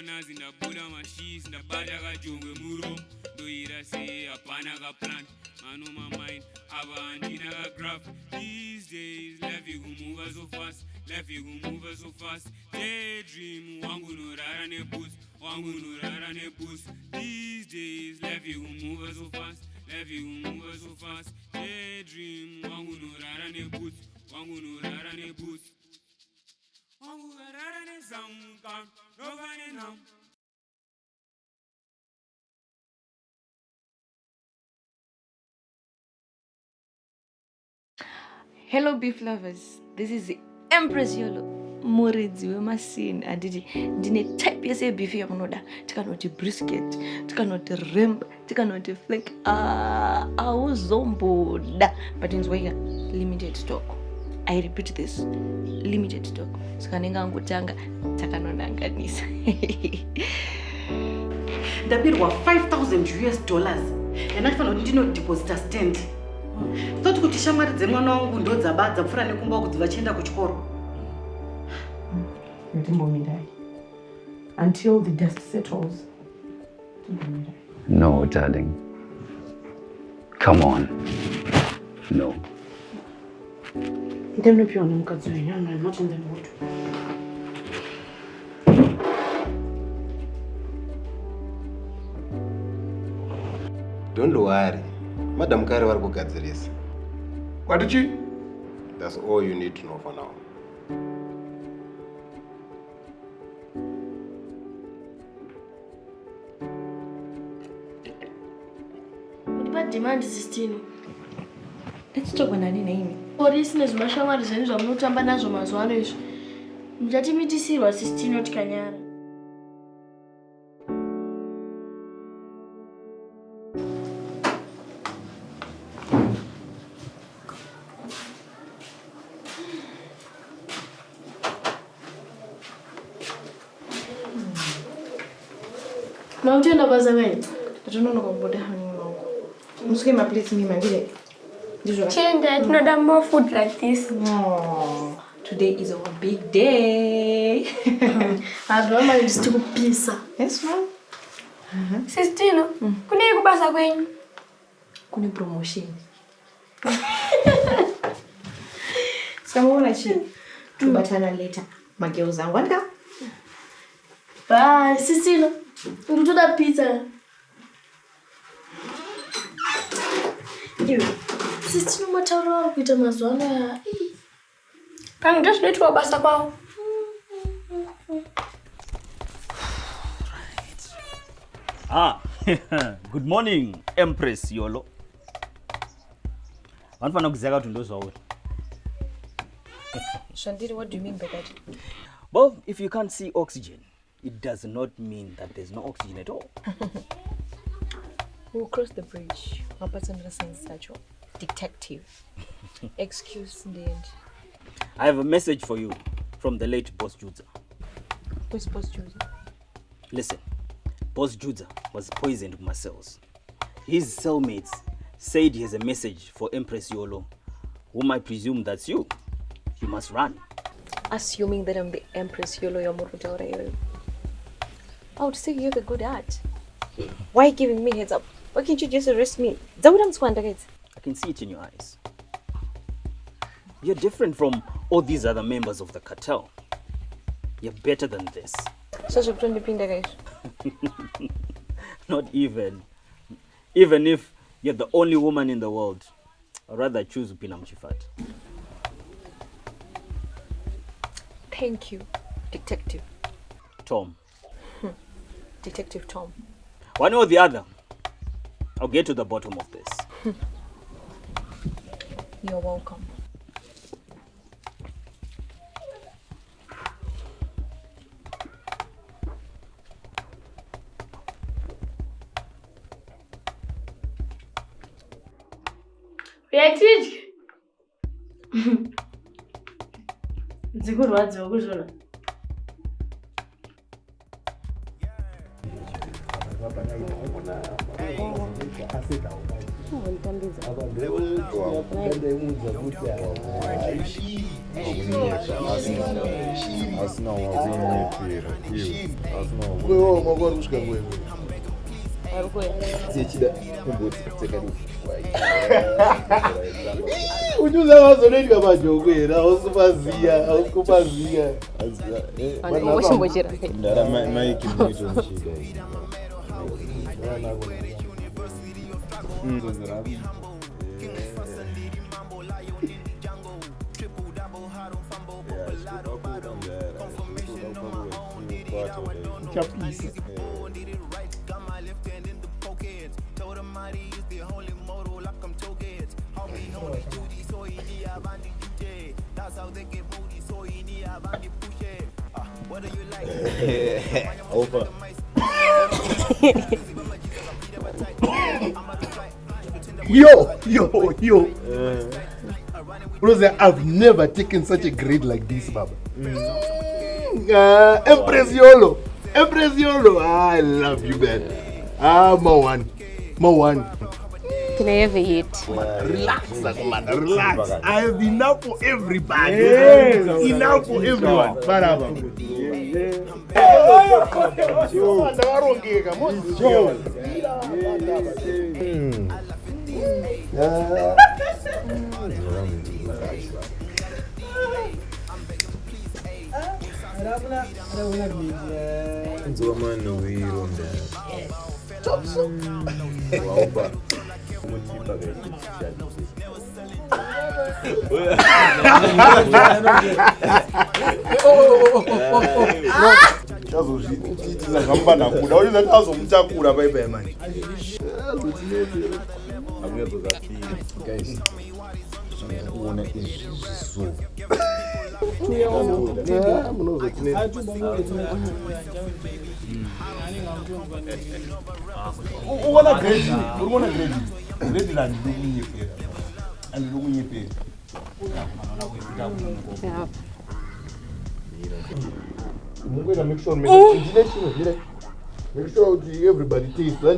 nazi ndabula mashis ndabata kajongwe muro ndoira say apana ka plan man on my mind abandina ka graph these days life you move so fast daydream wangu no rara ne boost these days life you move so fast daydream wangu no rara ne boost wangu rara ne zamkan no gane nam. Hello beef lovers, this is the Empress Yolo. Muridzi wemasini anditi ndine type yese beef yamunoda tikanoti brisket tikanoti rimb tikanoti flank auzomboda but inzwika limited stock. I repeat this, limited stock. Sikanenga ngotanga takanonanganisa. Ndabirwa $5,000 and I found no deposit stand. Thought kuti shamwari dzemwana wangu ndo dzabadza pfura nekumba kuti vachienda kuchikoro. Until the dust settles. No, darling. Come on. No. Don't not in the mood. Don't worry. Madam Kari war kugadzirisa. What did you? That's all you need to know for now. What demand is 16? Let's talk about nani. Police is mashamari zenu za munotamba nazo mazuano izvo. Mujatimitisirwa 16 otikanyara. Mautenda baza gani? Tunono komboda hangu. Musuke my place me mangile. Change that, not more food like this. Oh, today is our big day. I don't mind just to pizza. Yes, ma'am. Sistino, kune kubasa kwenyu? Kune promotion. Samona chi. Tubatana later. Mageuza ngwanda. Bye, Sistino. Ngutoda pizza. You. Sistino matauro kuita mazuano ya. Kani ndio tunaitwa basa kwao. Good morning, Empress Yolo. Wanfana kuzeka kuti ndozwauri. Shandiri, what do you mean by that? Well, if you can't see oxygen, it does not mean that there's no oxygen at all. We'll cross the bridge. Detective. Excuse the end. I have a message for you from the late Boss Judza. Who's Boss Judza? Listen, Boss Judza was poisoned with my cells. His cellmates said he has a message for Empress Yolo, whom I presume that's you. You must run. Assuming that I'm the Empress Yolo Yamurutaura. I would say you have a good heart. Why giving me heads up? Why can't you just arrest me? I can see it in your eyes. You're different from all these other members of the cartel. You're better than this. Not even. Even if you're the only woman in the world, I'd rather choose Upina Mchifat. Thank you, Detective Tom. Detective Tom. One or the other, I'll get to the bottom of this. You're welcome. Beatrice. Zikurwadza wakuzvona. Ujuza wazoneni kama jogwera usupazia ukupazia ndara maiki mwito mshida over. Yo. Brother, I've never taken such a grade like this, Baba. Empress Yolo. I love you, man. More one. Can I ever eat? Relax. I have enough for everybody. Enough for everyone. Baraba. Make sure everybody tastes it.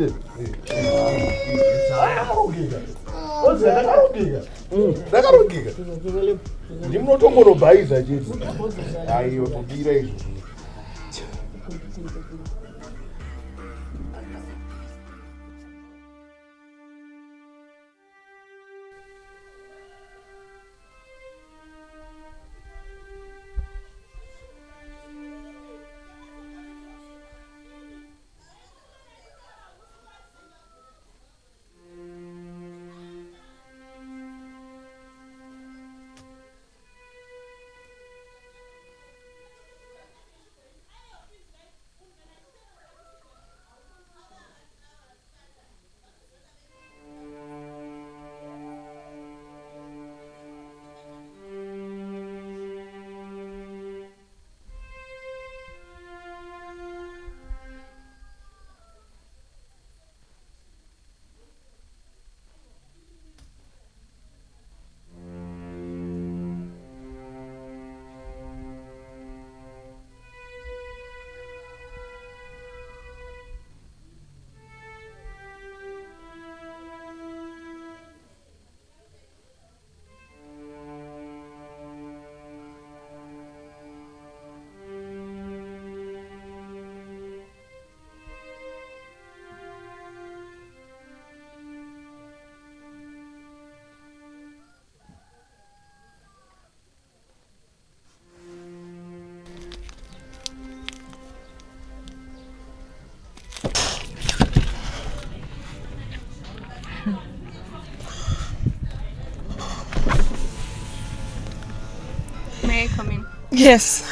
May I come in? Yes.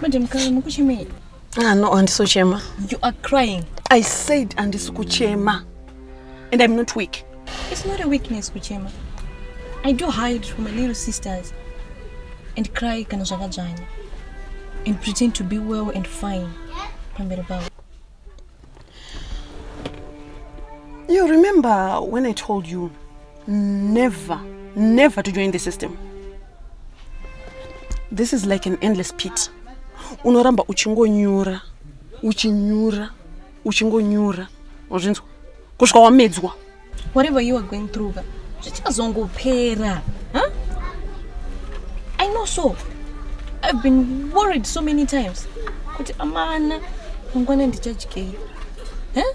Madam Kalamukushimi. No, Auntie Sochema. You are crying. I said Auntie Sochema. And I'm not weak. It's not a weakness, Kuchema. I do hide from my little sisters and cry kanazavajanya and pretend to be well and fine. You remember when I told you never never to join the system. This is like an endless pit. Unoramba uchingonyura, uchingonyura. Uzvinzwa? Kusvika wamedzwa. Whatever you are going through, zvichazongopera. Huh? I know so. I've been worried so many times. Kuti amana, mangwana ndichadyei. Huh?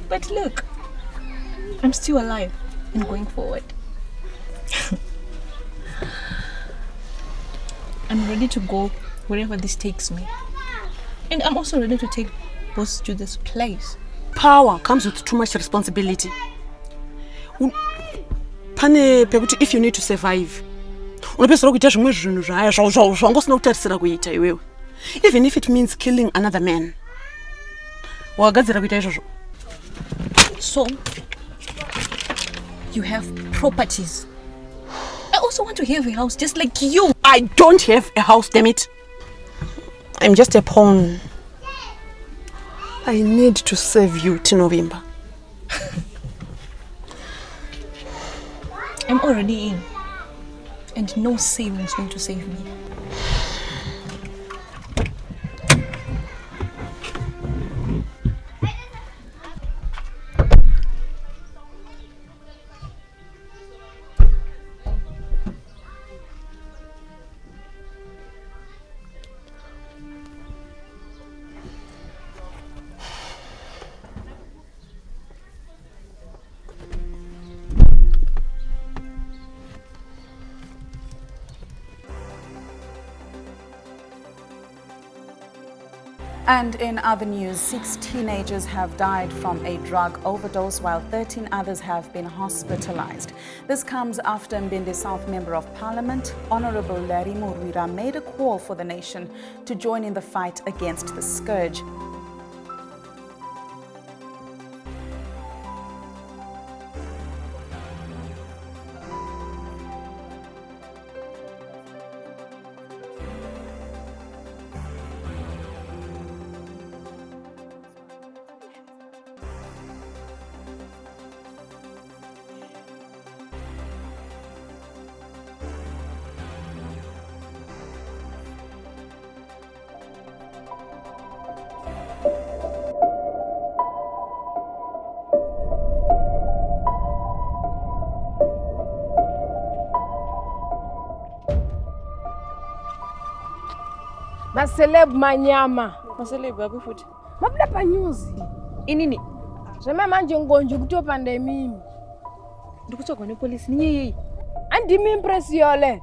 But look, I'm still alive and going forward. I'm ready to go wherever this takes me. And I'm also ready to take Boss Judza's place. Power comes with too much responsibility. Pane pekuti if you need to survive. Unopesera kuita zvimwe zvinhu zvaya zvangosina kutarisira kuita iwewe. Even if it means killing another man. Wagadzira kuita izvozvo. So, you have properties. I also want to have a house just like you. I don't have a house, damn it. I'm just a pawn. I need to save you, Tinovimba. I'm already in. And no saving is going to save me. And in other news, 6 teenagers have died from a drug overdose while 13 others have been hospitalized. This comes after Mbindi South Member of Parliament, Honorable Larry Murwira, made a call for the nation to join in the fight against the scourge. Maseleb manyama. Maseleb wapi futhi? Mabula pa nyuzi. Inini? Zvema manje ngonje kutopande mimi. Ndikutsvagwa nepolisi ninyeye. Andimi Empress yole.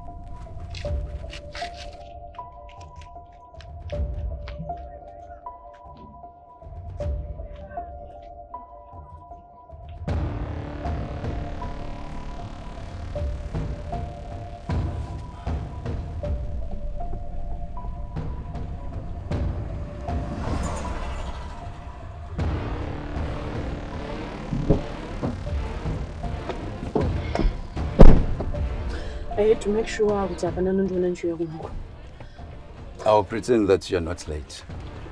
I had to make sure that I'll pretend that you're not late.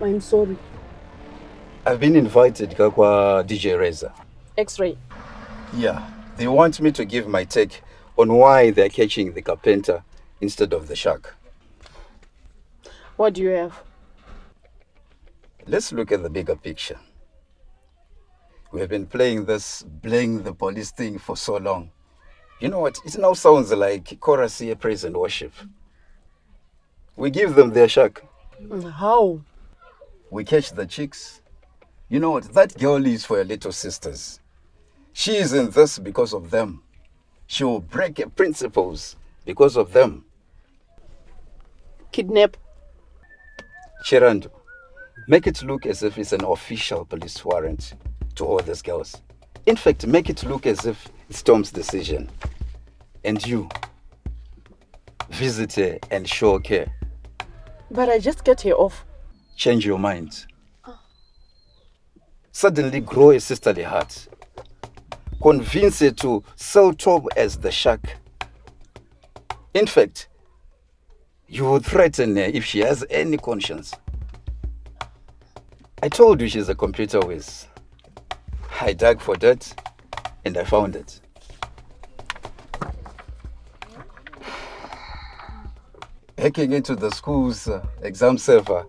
I'm sorry. I've been invited kwa DJ Reza. X-ray. Yeah, they want me to give my take on why they're catching the carpenter instead of the shark. What do you have? Let's look at the bigger picture. We have been playing this blame the police thing for so long. You know what? It now sounds like chorus here, praise and worship. We give them their shark. How? We catch the chicks. You know what? That girl is for your little sisters. She is in this because of them. She will break her principles because of them. Kidnap. Chirando, make it look as if it's an official police warrant to all these girls. In fact, make it look as if it's Tom's decision. And you, visit her and show care. But I just get her off. Change your mind. Suddenly grow a sisterly heart. Convince her to sell Tom as the shark. In fact, you will threaten her if she has any conscience. I told you she's a computer whiz. I dug for that and I found it. hacking into the school's exam server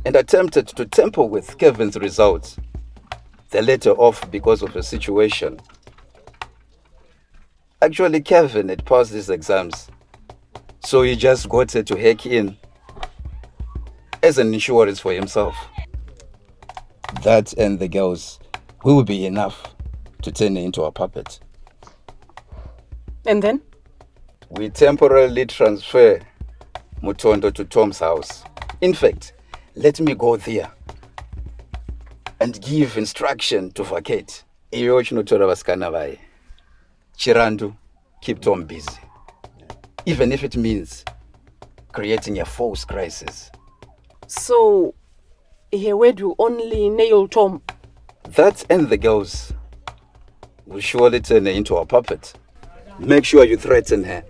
and attempted to tamper with Kevin's results. The latter off because of a situation. Actually, Kevin had passed his exams, so he just got her to hack in as an insurance for himself. That and the girls will be enough to turn her into a puppet. And then? We temporarily transfer Mutondo to Tom's house. In fact, let me go there and give instruction to vacate. Iyo chinotora vasikana vaye. Chirandu, keep Tom busy. Even if it means creating a false crisis. So, here where do only nail Tom? That and the girls will surely turn her into a puppet. Make sure you threaten her.